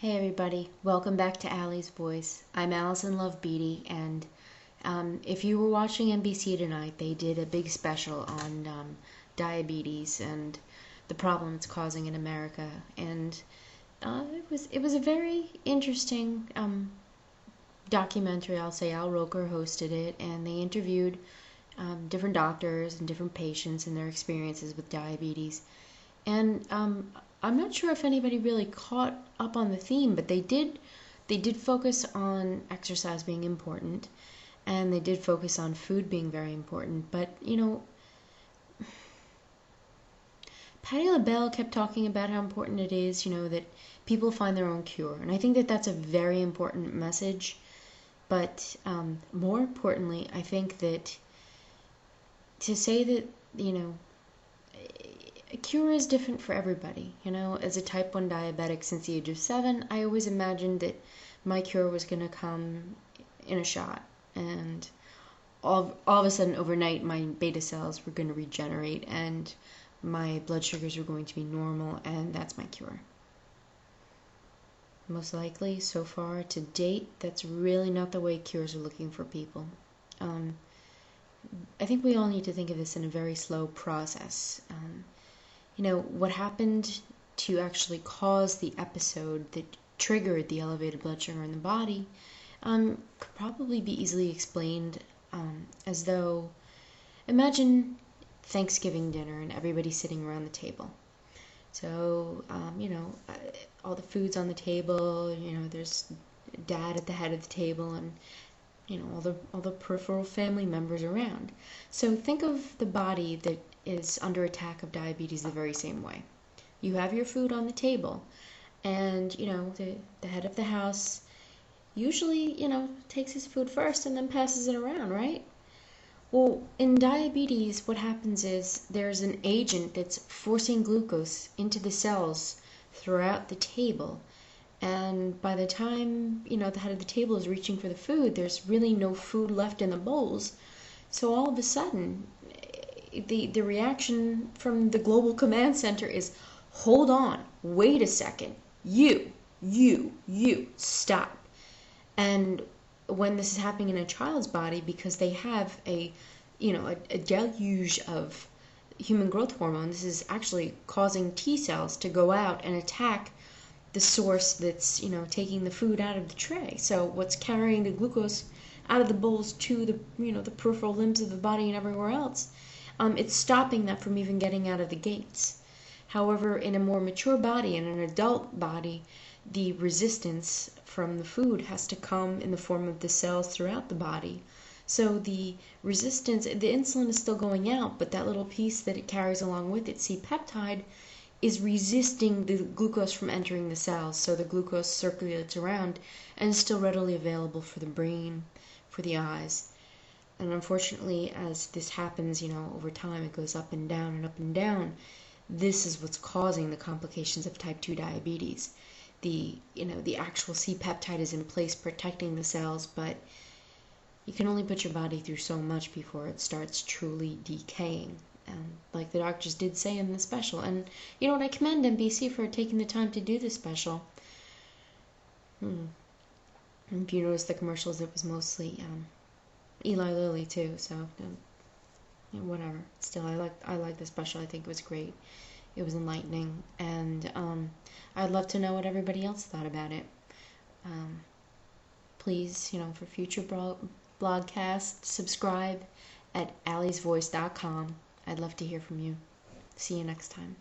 Hey everybody, welcome back to Allie's Voice. I'm Allison Love Beatty, and if you were watching NBC tonight, they did a big special on diabetes and the problem it's causing in America, and it was a very interesting documentary. I'll say Al Roker hosted it, and they interviewed different doctors and different patients and their experiences with diabetes. And I'm not sure if anybody really caught up on the theme, but they did focus on exercise being important, and they did focus on food being very important. But Patti LaBelle kept talking about how important it is, that people find their own cure, and I think that that's a very important message. But more importantly, I think that to say that a cure is different for everybody. As a type 1 diabetic since the age of 7, I always imagined that my cure was going to come in a shot. And all of a sudden, overnight, my beta cells were going to regenerate and my blood sugars were going to be normal, and that's my cure. Most likely, so far, to date, that's really not the way cures are looking for people. I think we all need to think of this in a very slow process. What happened to actually cause the episode that triggered the elevated blood sugar in the body could probably be easily explained as though, imagine Thanksgiving dinner and everybody sitting around the table. So, all the food's on the table, there's dad at the head of the table, and all the peripheral family members around. So think of the body that is under attack of diabetes the very same way. You have your food on the table, and the head of the house usually takes his food first and then passes it around, right? Well, in diabetes, what happens is there's an agent that's forcing glucose into the cells throughout the table. And by the time, the head of the table is reaching for the food, there's really no food left in the bowls. So all of a sudden, the reaction from the global command center is, hold on, wait a second, you, stop. And when this is happening in a child's body, because they have a deluge of human growth hormone, this is actually causing T cells to go out and attack the source that's taking the food out of the tray. So what's carrying the glucose out of the bowls to the peripheral limbs of the body and everywhere else, it's stopping that from even getting out of the gates. However, in a more mature body, in an adult body, the resistance from the food has to come in the form of the cells throughout the body. So the resistance, the insulin is still going out, but that little piece that it carries along with it, C-peptide, is resisting the glucose from entering the cells. So the glucose circulates around and is still readily available for the brain, for the eyes. And unfortunately, as this happens, over time, it goes up and down and up and down. This is what's causing the complications of type 2 diabetes. The actual C-peptide is in place protecting the cells, but you can only put your body through so much before it starts truly decaying. Like the doctors did say in the special. And I commend NBC for taking the time to do this special. And if you notice the commercials, it was mostly Eli Lilly too, so whatever. Still, I like the special. I think it was great. It was enlightening, and I'd love to know what everybody else thought about it. Please, for future blogcasts, subscribe at alliesvoice.com. I'd love to hear from you. See you next time.